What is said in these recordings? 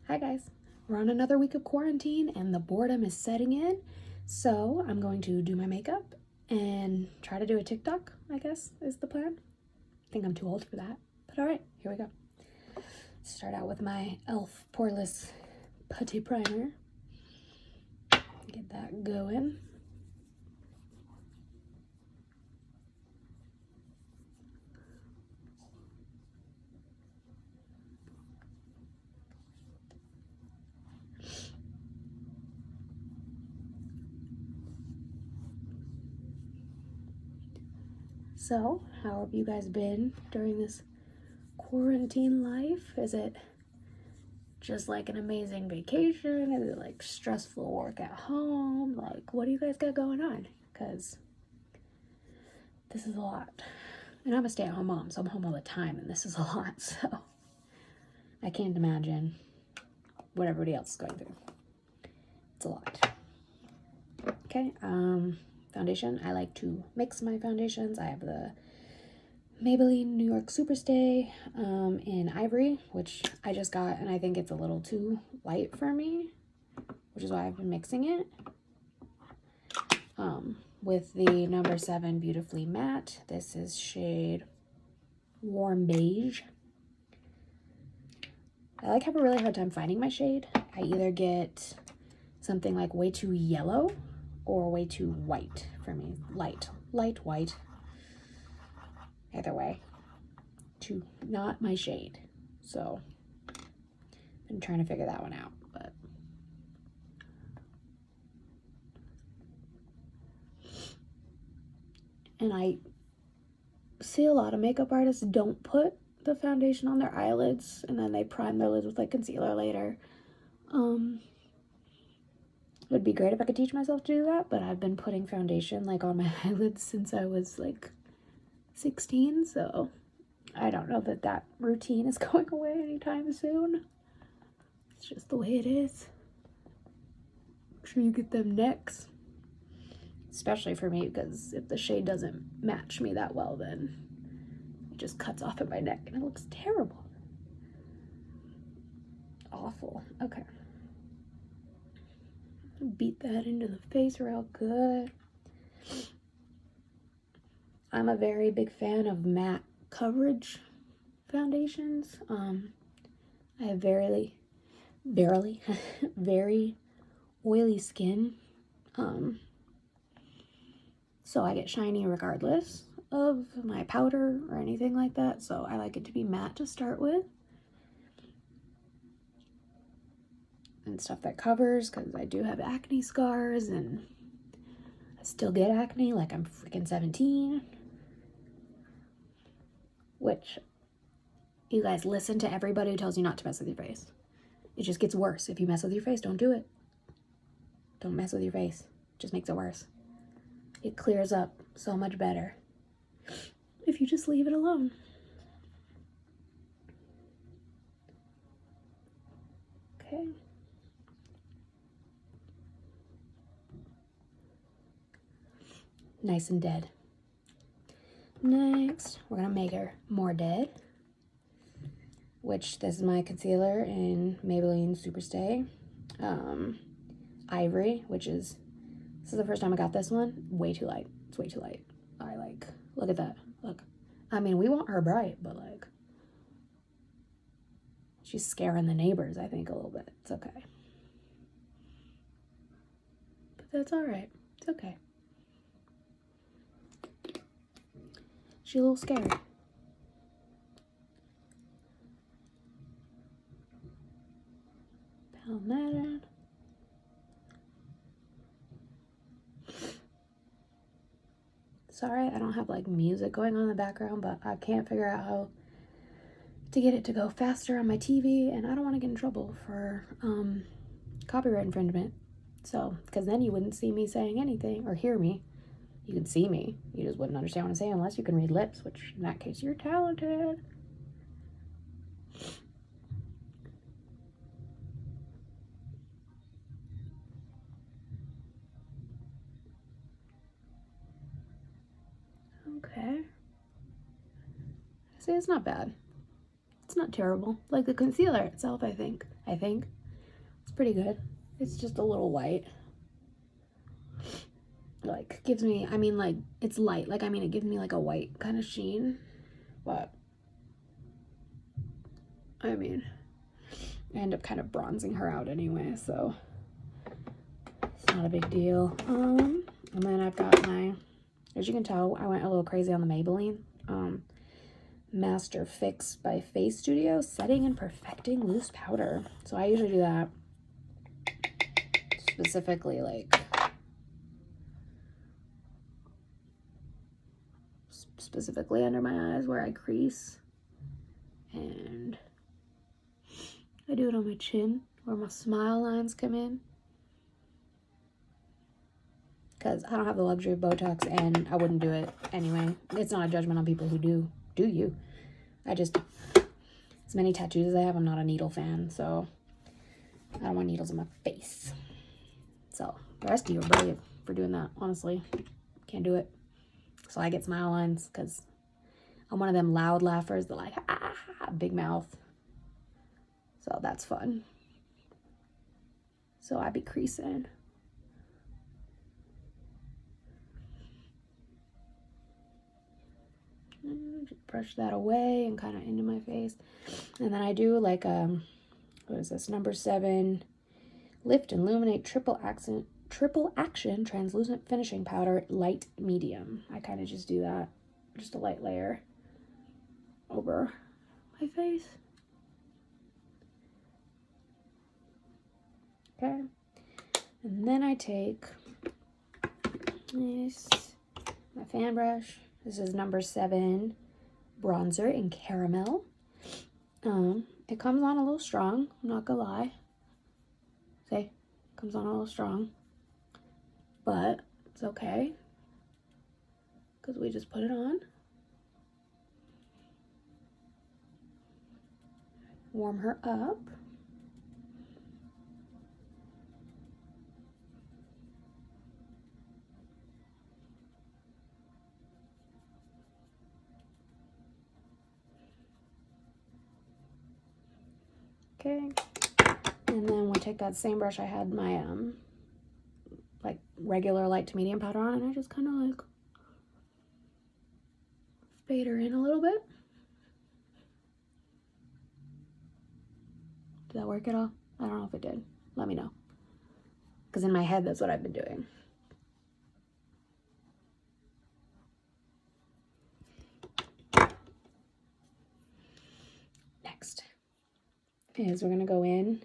Hi guys, we're on another week of quarantine and the boredom is setting in, so I'm going to do my makeup and try to do a TikTok, I guess is the plan. I think I'm too old for that, but alright, here we go. Start out with my e.l.f. Poreless Putty Primer. Get that going. So, how have you guys been during this quarantine life? Is it just like an amazing vacation? Is it like stressful work at home? Like, what do you guys got going on? Because this is a lot. And I'm a stay-at-home mom, so I'm home all the time, and this is a lot, so I can't imagine what everybody else is going through. It's a lot. Okay, foundation. I like to mix my foundations. I have the Maybelline New York Superstay in Ivory, which I just got, and I think it's a little too light for me, which is why I've been mixing it. With the number 7 Beautifully Matte. This is shade Warm Beige. I have a really hard time finding my shade. I either get something like way too yellow or way too white for me. Light white. Either way, not my shade. So I'm trying to figure that one out, but and I see a lot of makeup artists don't put the foundation on their eyelids and then they prime their lids with like concealer later. It would be great if I could teach myself to do that, but I've been putting foundation like on my eyelids since I was like 16, so I don't know that that routine is going away anytime soon. It's just the way it is. Make sure you get them necks, especially for me, because if the shade doesn't match me that well, then it just cuts off at my neck and it looks terrible. Awful. Okay. Beat that into the face real good. I'm a very big fan of matte coverage foundations. I have very oily skin. So I get shiny regardless of my powder or anything like that. So I like it to be matte to start with. And stuff that covers, because I do have acne scars and I still get acne like I'm freaking 17. Which, you guys, listen to everybody who tells you not to mess with your face. It just gets worse. If you mess with your face, don't do it. Don't mess with your face. It just makes it worse. It clears up so much better if you just leave it alone. Okay. Nice and dead. Next, we're gonna make her more dead, which this is my concealer in Maybelline Superstay. Ivory, which is, this is the first time I got this one. Way too light. It's way too light. Look at that. Look. I mean, we want her bright, but like, she's scaring the neighbors, I think, a little bit. It's okay. But that's all right. It's okay. She's a little scared. Pound that in. Sorry, I don't have like music going on in the background, but I can't figure out how to get it to go faster on my TV, and I don't want to get in trouble for copyright infringement. So, because then you wouldn't see me saying anything or hear me. You could see me, you just wouldn't understand what I'm saying unless you can read lips, which in that case you're talented. Okay. See, it's not bad. It's not terrible. Like the concealer itself, I think, I think. It's pretty good. It's just a little white. Like, gives me, I mean, like, it's light. Like, I mean, it gives me, like, a white kind of sheen. But, I mean, I end up kind of bronzing her out anyway, so it's not a big deal. And then I've got my, as you can tell, I went a little crazy on the Maybelline. Master Fix by Face Studio, Setting and Perfecting Loose Powder. So I usually do that specifically, like, specifically under my eyes where I crease. And I do it on my chin where my smile lines come in. Because I don't have the luxury of Botox and I wouldn't do it anyway. It's not a judgment on people who do. Do you? I just, as many tattoos as I have, I'm not a needle fan. So I don't want needles in my face. So the rest of you are brilliant for doing that, honestly. Can't do it. So I get smile lines because I'm one of them loud laughers that like, ah, big mouth. So that's fun. So I be creasing. Just brush that away and kind of into my face. And then I do like, what is this? Number 7, Lift and Illuminate Triple Action Translucent Finishing Powder, Light Medium. I kind of just do that. Just a light layer over my face. Okay. And then I take this, my fan brush. This is number 7 bronzer in Caramel. It comes on a little strong, I'm not gonna lie. See, comes on a little strong, but it's okay because we just put it on. Warm her up. Okay, and then we'll take that same brush I had my like regular light to medium powder on, and I just kind of like fade her in a little bit. Did that work at all? I don't know if it did. Let me know, because in my head that's what I've been doing. Next is we're gonna go in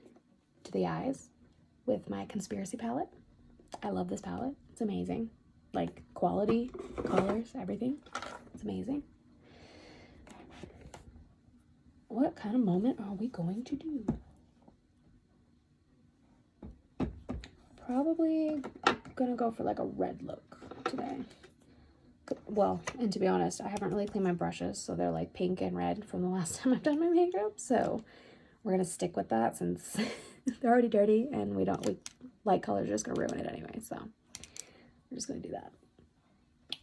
to the eyes with my Conspiracy palette. I love this palette. It's amazing. Like, quality, colors, everything. It's amazing. What kind of moment are we going to do? Probably gonna go for like a red look today. Well, and to be honest, I haven't really cleaned my brushes, so they're like pink and red from the last time I've done my makeup. So we're gonna stick with that since they're already dirty and light colors are just gonna ruin it anyway. So we're just gonna do that.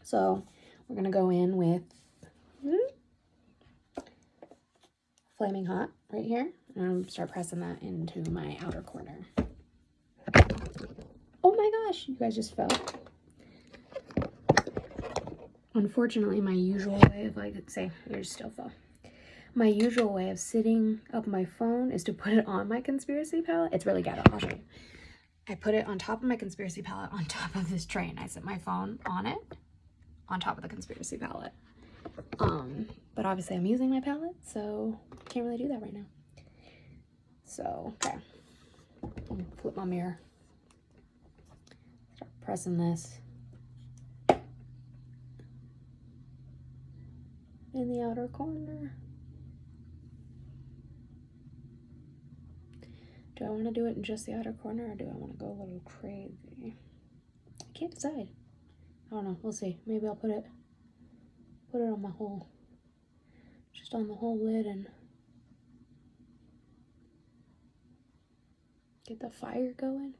So we're gonna go in with Flaming Hot right here, and start pressing that into my outer corner. Oh my gosh, you guys just fell. Unfortunately, my usual way of, like, say, yours still fell. My usual way of sitting up my phone is to put it on my Conspiracy palette. It's really ghetto, I'll show you. I put it on top of my Conspiracy palette on top of this tray, and I set my phone on it, on top of the Conspiracy palette. But obviously I'm using my palette, so can't really do that right now. So, okay. I'm gonna flip my mirror. Start pressing this in the outer corner. Do I want to do it in just the outer corner, or do I want to go a little crazy? I can't decide. I don't know. We'll see. Maybe I'll put it on my whole, just on the whole lid, and get the fire going.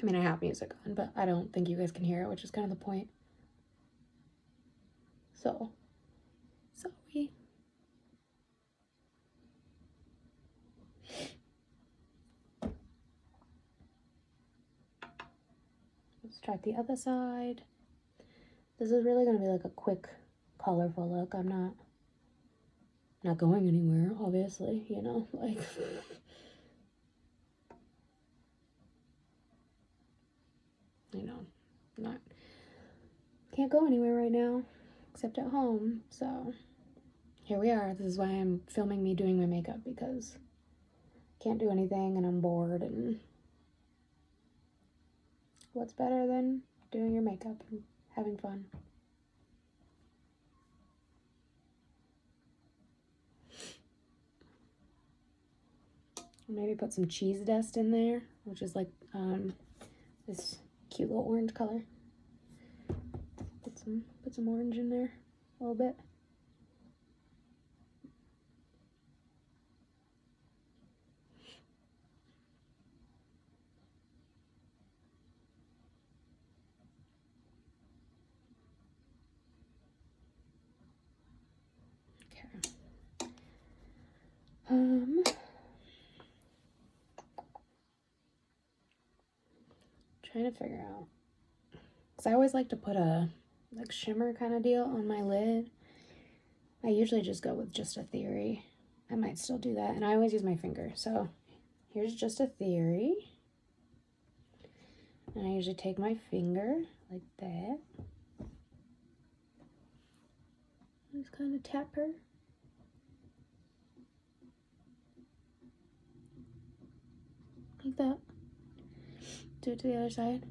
I mean, I have music on, but I don't think you guys can hear it, which is kind of the point. So, sorry. Let's try the other side. This is really going to be like a quick, colorful look. I'm not going anywhere, obviously, you know, like... you know, can't go anywhere right now, except at home, so here we are. This is why I'm filming me doing my makeup, because I can't do anything and I'm bored, and what's better than doing your makeup and having fun? Maybe put some cheese dust in there, which is like this cute little orange color. Put some orange in there a little bit. Okay. Trying to figure out, because I always like to put a like shimmer kind of deal on my lid. I usually just go with just a theory. I might still do that, and I always use my finger. So here's just a theory, and I usually take my finger like that. Just kind of tap her. Like that. Do it to the other side.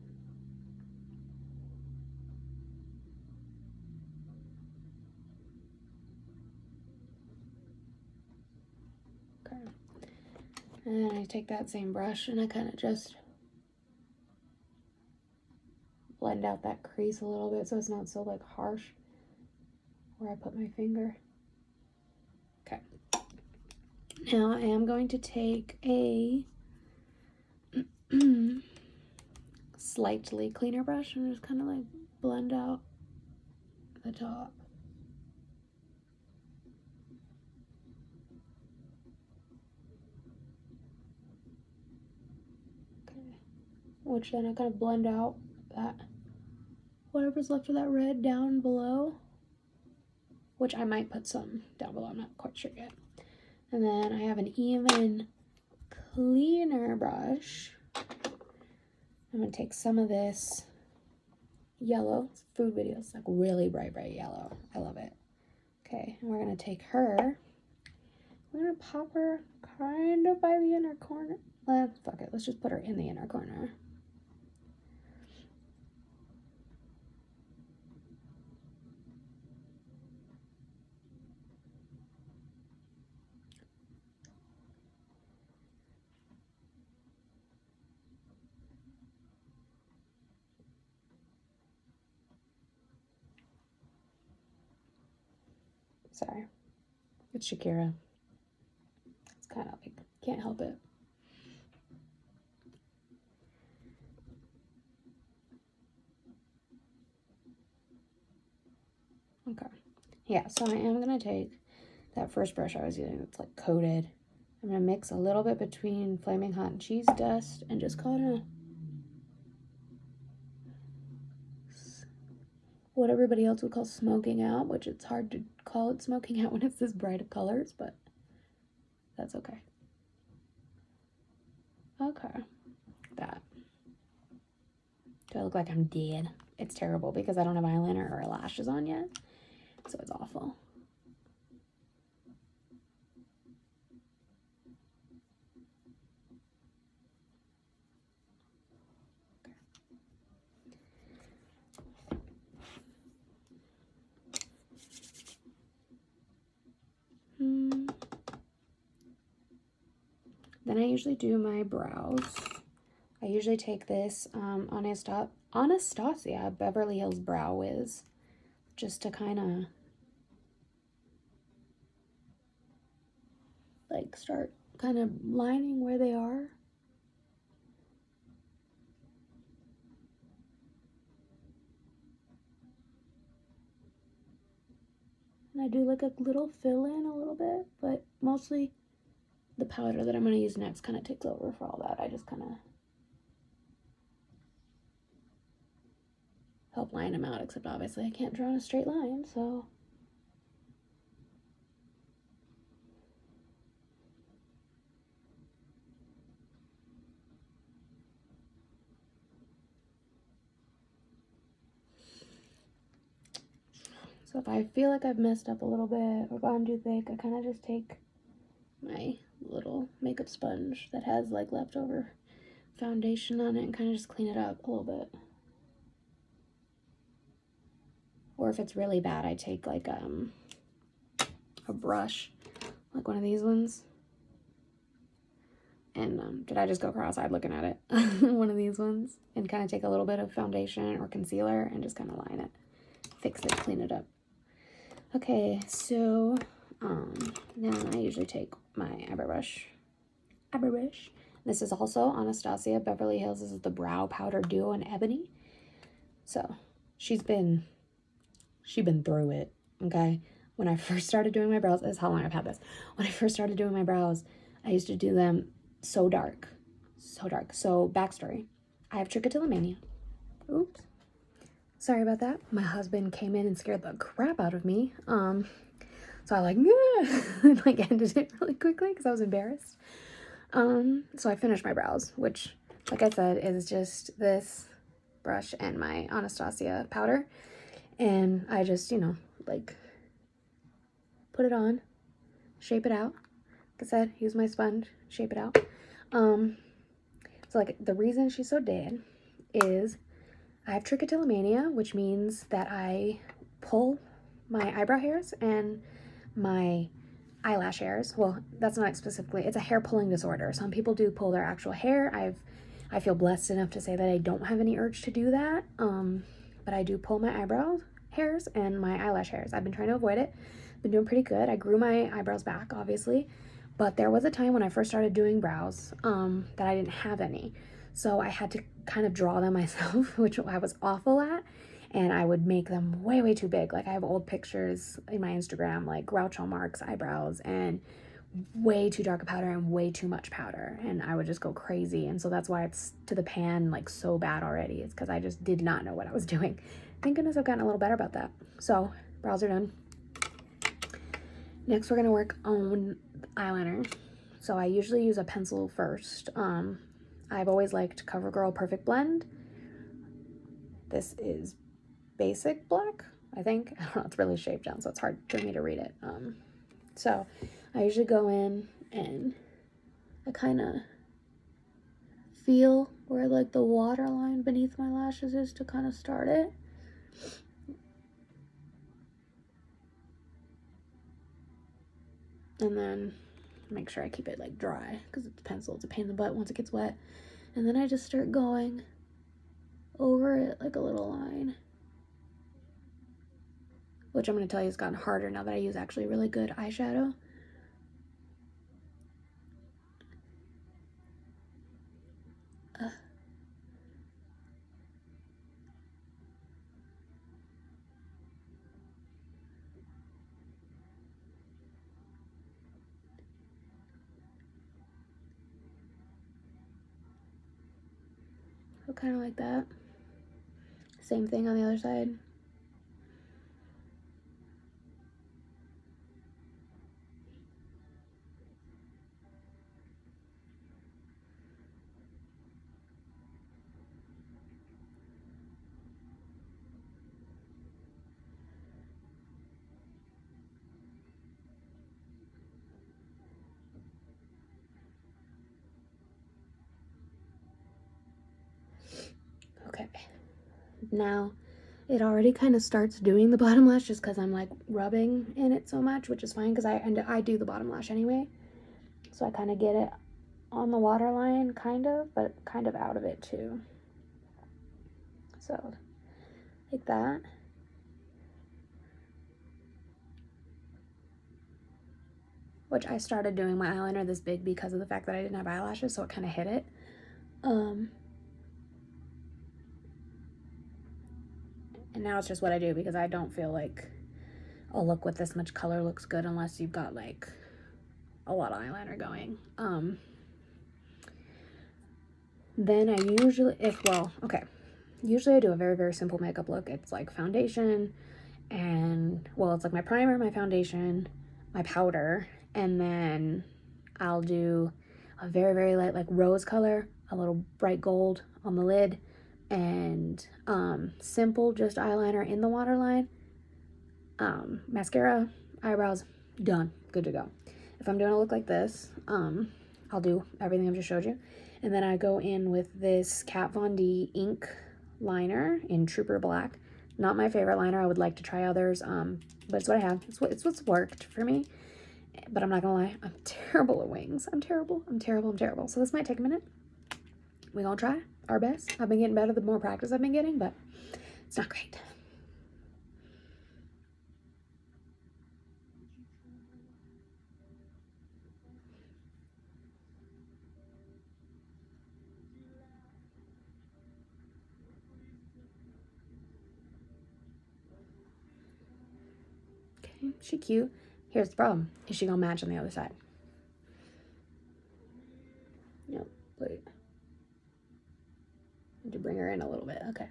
Okay. And then I take that same brush and I kind of just blend out that crease a little bit so it's not so like harsh where I put my finger. Okay. Now I am going to take a slightly cleaner brush and just kind of like blend out the top. Okay. Which then I kind of blend out that whatever's left of that red down below, which I might put some down below, I'm not quite sure yet. And then I have an even cleaner brush. I'm gonna take some of this yellow, food videos, like really bright yellow. I love it. Okay, and we're gonna take her, we're gonna pop her kind of by the inner corner. Fuck it, let's just put her in the inner corner. Sorry, it's Shakira. It's kind of like, can't help it. Okay, yeah, so I am gonna take that first brush I was using, it's like coated. I'm gonna mix a little bit between Flaming Hot and cheese dust and just kind of what everybody else would call smoking out, which it's hard to call it smoking out when it's this bright of colors, but that's okay. Okay, that. Do I look like I'm dead? It's terrible because I don't have eyeliner or lashes on yet, so it's awful. Then I usually do my brows. I usually take this Anastasia Beverly Hills Brow Wiz just to kind of like start kind of lining where they are. And I do like a little fill in a little bit, but mostly the powder that I'm going to use next kind of takes over for all that. I just kind of help line them out, except obviously I can't draw in a straight line, so. So if I feel like I've messed up a little bit or gone too thick, I kind of just take my little makeup sponge that has like leftover foundation on it and kind of just clean it up a little bit. Or if it's really bad, I take like a brush, like one of these ones. And did I just go cross-eyed looking at it? One of these ones. And kind of take a little bit of foundation or concealer and just kind of line it. Fix it, clean it up. Okay, so now I usually take my eyebrow brush. This is also Anastasia Beverly Hills. This is the Brow Powder Duo in Ebony. So she's been through it, okay? When I first started doing my brows, this is how long I've had this. When I first started doing my brows, I used to do them so dark. So backstory, I have trichotillomania. Oops. Sorry about that. My husband came in and scared the crap out of me. So I like ended it really quickly because I was embarrassed. So I finished my brows, which, like I said, is just this brush and my Anastasia powder. And I just, like put it on, shape it out. Like I said, use my sponge, shape it out. So like the reason she's so dead is I have trichotillomania, which means that I pull my eyebrow hairs and my eyelash hairs. Well, that's not specifically, it's a hair pulling disorder. Some people do pull their actual hair. I feel blessed enough to say that I don't have any urge to do that. But I do pull my eyebrow hairs and my eyelash hairs. I've been trying to avoid it. Been doing pretty good. I grew my eyebrows back, obviously. But there was a time when I first started doing brows that I didn't have any. So I had to kind of draw them myself, which I was awful at. And I would make them way, way too big. Like I have old pictures in my Instagram, like Groucho Marx eyebrows and way too dark a powder and way too much powder. And I would just go crazy. And so that's why it's to the pan like so bad already. It's because I just did not know what I was doing. Thank goodness I've gotten a little better about that. So brows are done. Next, we're gonna work on eyeliner. So I usually use a pencil first. I've always liked CoverGirl Perfect Blend. This is basic black, I think. I don't know, it's really shaped down, so it's hard for me to read it. So I usually go in and I kind of feel where like the waterline beneath my lashes is to kind of start it. And then make sure I keep it like dry because it's a pencil. It's a pain in the butt once it gets wet. And then I just start going over it like a little line. Which I'm going to tell you has gotten harder now that I use actually really good eyeshadow. So kind of like that. Same thing on the other side. Okay. Now it already kind of starts doing the bottom lash just because I'm like rubbing in it so much, which is fine because I do the bottom lash anyway. So I kind of get it on the waterline, kind of, but kind of out of it too. So like that. Which I started doing my eyeliner this big because of the fact that I didn't have eyelashes, so it kind of hit it. And now it's just what I do because I don't feel like a look with this much color looks good unless you've got like a lot of eyeliner going. Then I usually, usually I do a very, very simple makeup look. It's like foundation and, well, it's like my primer, my foundation, my powder, and then I'll do a very, very light, like rose color, a little bright gold on the lid, and simple, just eyeliner in the waterline, mascara, eyebrows, done, good to go. If I'm doing a look like this, I'll do everything I've just showed you. And then I go in with this Kat Von D ink liner in Trooper Black. Not my favorite liner. I would like to try others, but it's what I have. It's what's worked for me. But I'm not gonna lie, I'm terrible at wings. I'm terrible. So this might take a minute. We're gonna try our best. I've been getting better the more practice I've been getting, but it's not great. Okay, she cute. Here's the problem. Is she gonna match on the other side? Nope, wait. Need to bring her in a little bit, okay.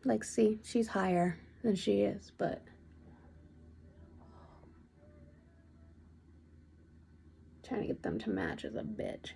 Like, see, she's higher than she is, but trying to get them to match is a bitch.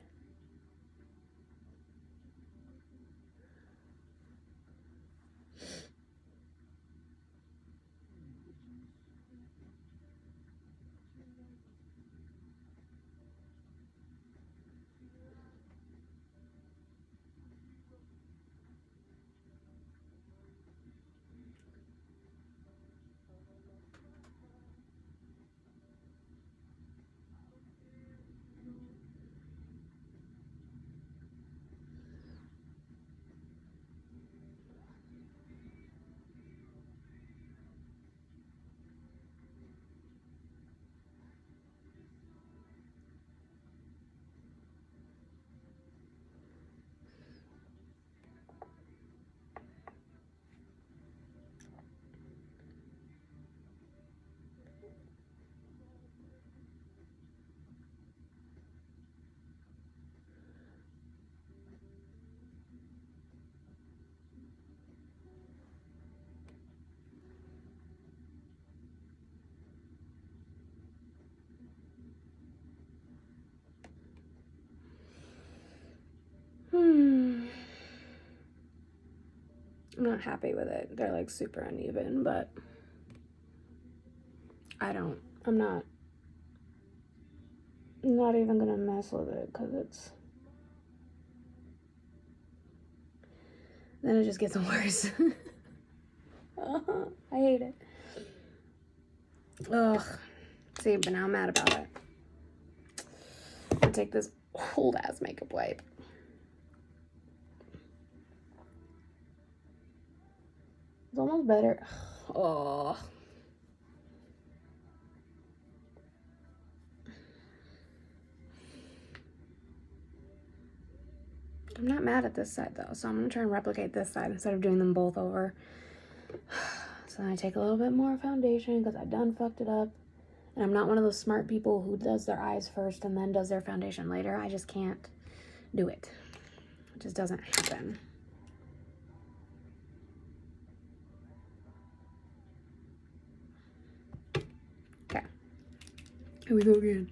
I'm not happy with it. They're like super uneven, but I'm not even gonna mess with it because then it just gets worse. I hate it. Ugh. See, but now I'm mad about it. I'll take this old ass makeup wipe. It's almost better. Oh. I'm not mad at this side though, so I'm gonna try and replicate this side instead of doing them both over. So then I take a little bit more foundation because I done fucked it up. And I'm not one of those smart people who does their eyes first and then does their foundation later. I just can't do it. It just doesn't happen. Okay. Here we go again.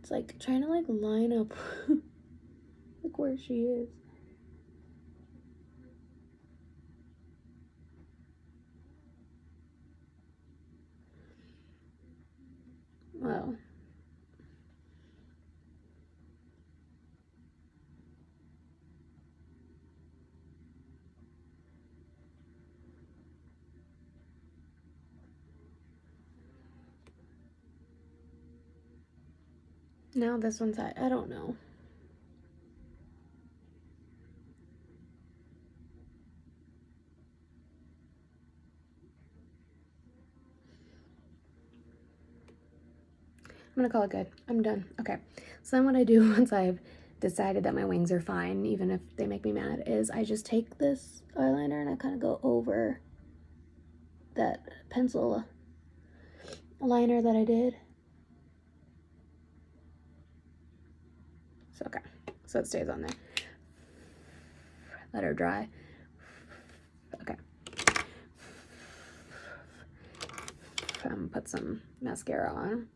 It's like trying to like line up like where she is. Well. Now this one's I don't know. gonna call it good. I'm done. Okay. So then what I do once I've decided that my wings are fine, even if they make me mad, is I just take this eyeliner and I kind of go over that pencil liner that I did. So, okay. So it stays on there. Let her dry. Okay. Put some mascara on.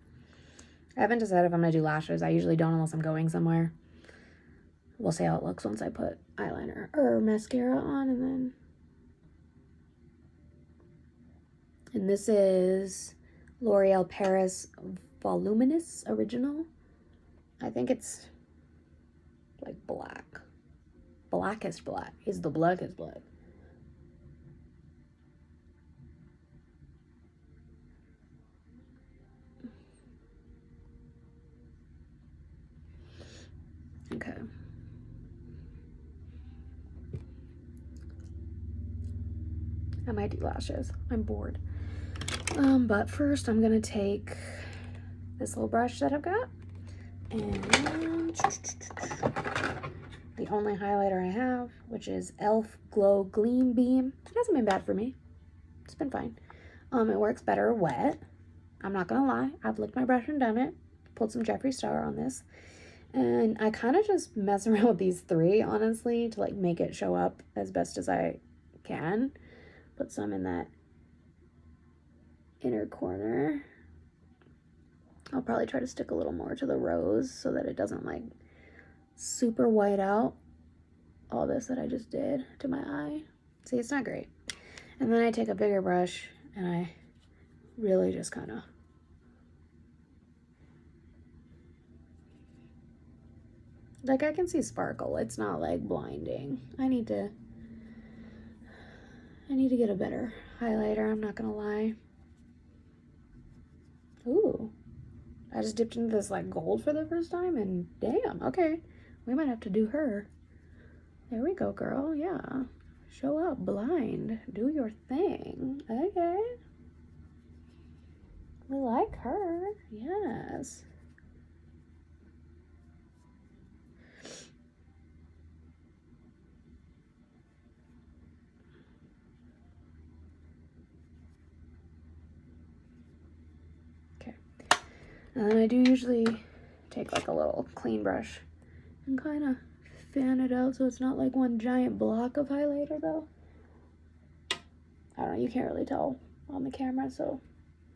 I haven't decided if I'm going to do lashes. I usually don't unless I'm going somewhere. We'll see how it looks once I put eyeliner or mascara on, and this is L'Oreal Paris Voluminous Original. I think it's like black. Blackest black. Is the blackest black. Okay. I might do lashes. I'm bored. But first I'm gonna take this little brush that I've got and the only highlighter I have, which is e.l.f. Glow Gleam Beam. It hasn't been bad for me. It's been fine. It works better wet. I'm not gonna lie. I've licked my brush and done it. Pulled some Jeffree Star on this. And I kind of just mess around with these three, honestly, to like make it show up as best as I can. Put some in that inner corner. I'll probably try to stick a little more to the rose so that it doesn't like super white out all this that I just did to my eye. See, it's not great. And then I take a bigger brush and I really just kind of like, I can see sparkle. It's not like blinding. I need to get a better highlighter, I'm not gonna lie. Ooh, I just dipped into this like gold for the first time and damn, okay. We might have to do her. There we go, girl, yeah. Show up, blind, do your thing, okay. We like her, yes. And then I do usually take like a little clean brush and kind of fan it out so it's not like one giant block of highlighter though. I don't know, you can't really tell on the camera, so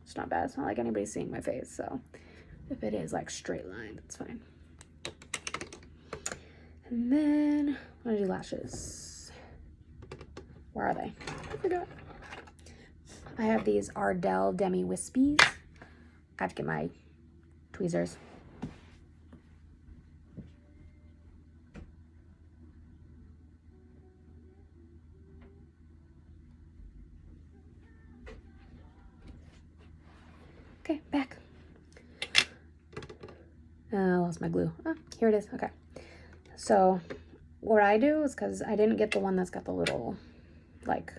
it's not bad. It's not like anybody's seeing my face, so if it is like straight line, it's fine. And then I'm gonna do lashes. Where are they? I forgot. I have these Ardell Demi Wispies. I have to get my tweezers. Okay, back. I lost my glue. Oh, here it is. Okay. So what I do is, because I didn't get the one that's got the little like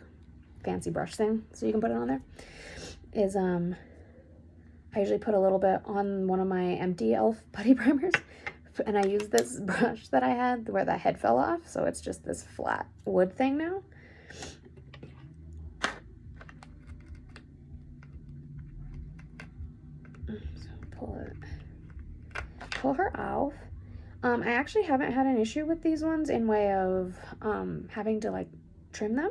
fancy brush thing so you can put it on there, is I usually put a little bit on one of my empty e.l.f. putty primers, and I use this brush that I had where the head fell off, so it's just this flat wood thing now. So pull her off. I actually haven't had an issue with these ones in way of having to like trim them.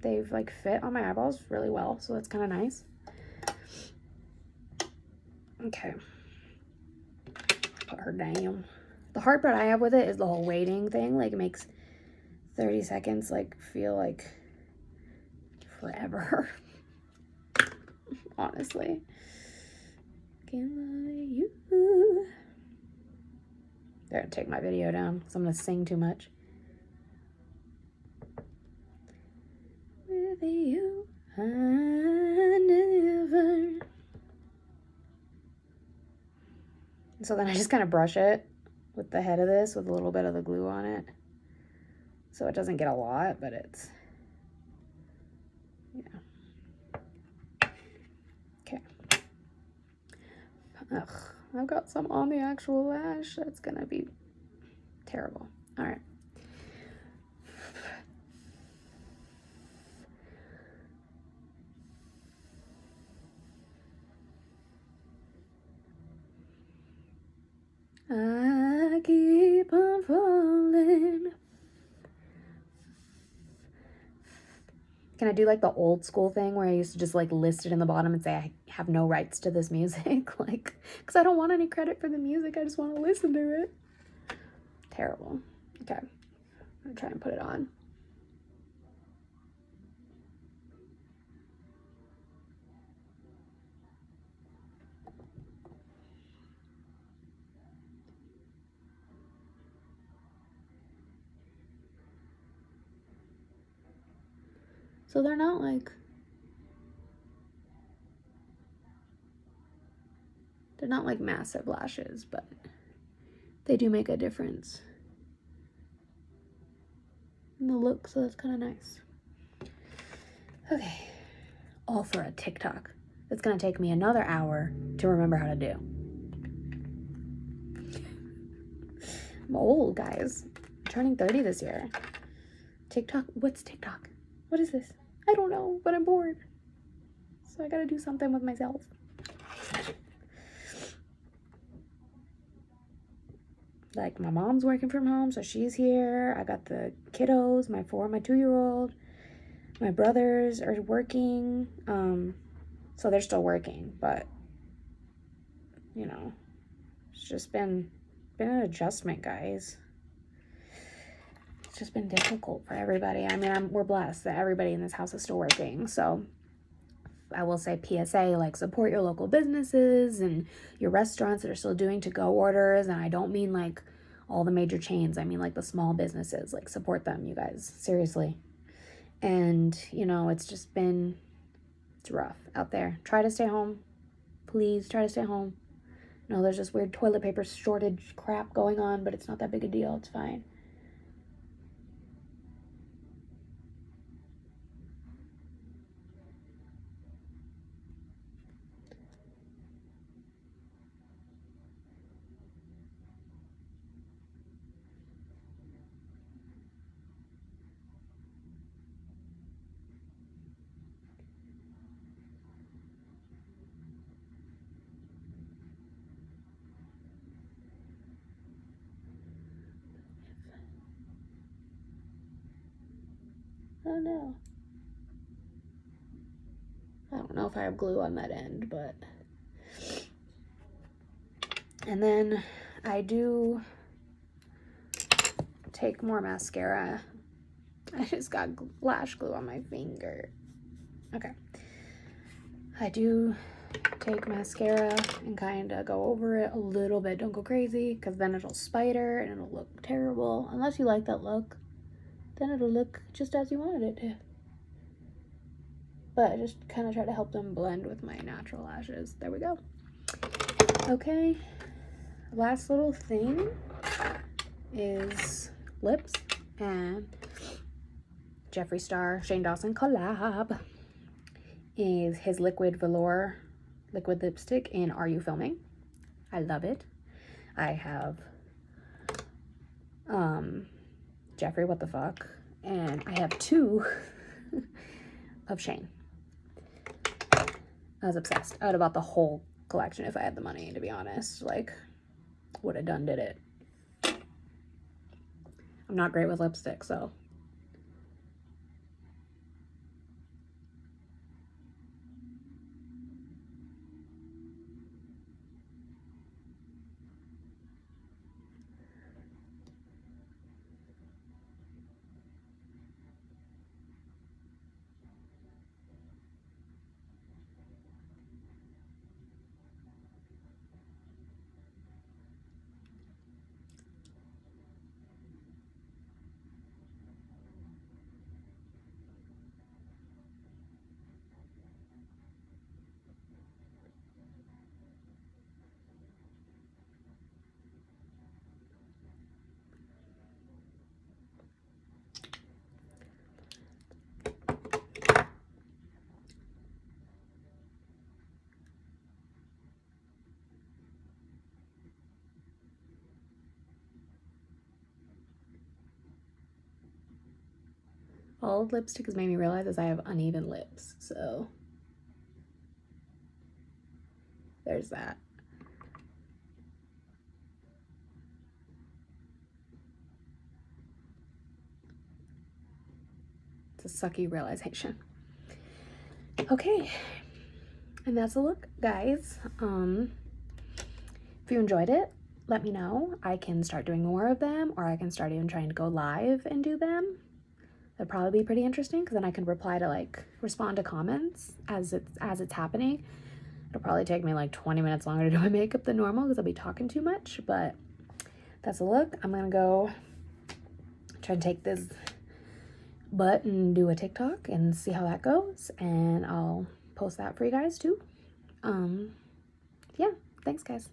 They've like fit on my eyeballs really well, so that's kind of nice. Okay, put her down. The hard part I have with it is the whole waiting thing. Like, it makes 30 seconds like feel like forever. Honestly. Can't lie to you. They're gonna take my video down because I'm gonna sing too much. With you, I never. So then I just kind of brush it with the head of this with a little bit of the glue on it. So it doesn't get a lot, but it's, yeah. Okay. Ugh, I've got some on the actual lash. That's gonna be terrible. All right. I keep on falling. Can I do like the old school thing where I used to just like list it in the bottom and say I have no rights to this music? Like, because I don't want any credit for the music. I just want to listen to it. Terrible. Okay. I'm going to try and put it on. So they're not like massive lashes, but they do make a difference in the look, so that's kind of nice. Okay, all for a TikTok. It's gonna take me another hour to remember how to do. I'm old, guys. I'm turning 30 this year. TikTok, what's TikTok? What is this? I don't know, but I'm bored. So I gotta do something with myself. Like, my mom's working from home, so she's here. I got the kiddos, my 2-year-old. My brothers are working. So they're still working, but, you know, it's just been an adjustment, guys. It's just been difficult for everybody. I mean, we're blessed that everybody in this house is still working, so I will say PSA, like, support your local businesses and your restaurants that are still doing to-go orders. And I don't mean like all the major chains. I mean like the small businesses. Like, support them, you guys. Seriously. And, you know, it's rough out there. Try to stay home. Please try to stay home. No, there's this weird toilet paper shortage crap going on, but it's not that big a deal. It's fine. Oh no. I don't know if I have glue on that end, but... And then I do take more mascara. I just got lash glue on my finger. Okay. I do take mascara and kind of go over it a little bit. Don't go crazy, because then it'll spider and it'll look terrible. Unless you like that look, then it'll look just as you wanted it to. But I just kind of try to help them blend with my natural lashes. There we go. Okay, last little thing is lips, and Jeffree Star, Shane Dawson collab is his liquid velour liquid lipstick in Are You Filming? I love it. I have Jeffree, what the fuck, and I have 2 of Shane. I was obsessed. I would have bought the whole collection if I had the money, to be honest. Like, would have did it. I'm not great with lipstick, so. all lipstick has made me realize is I have uneven lips, so there's that. It's a sucky realization. Okay, and that's a look, guys. If you enjoyed it, let me know. I can start doing more of them, or I can start even trying to go live and do them. That'd probably be pretty interesting, because then I can respond to comments as it's happening. It'll probably take me like 20 minutes longer to do my makeup than normal because I'll be talking too much, but that's a look. I'm gonna go try and take this butt and do a TikTok and see how that goes, and I'll post that for you guys too. Yeah, thanks guys.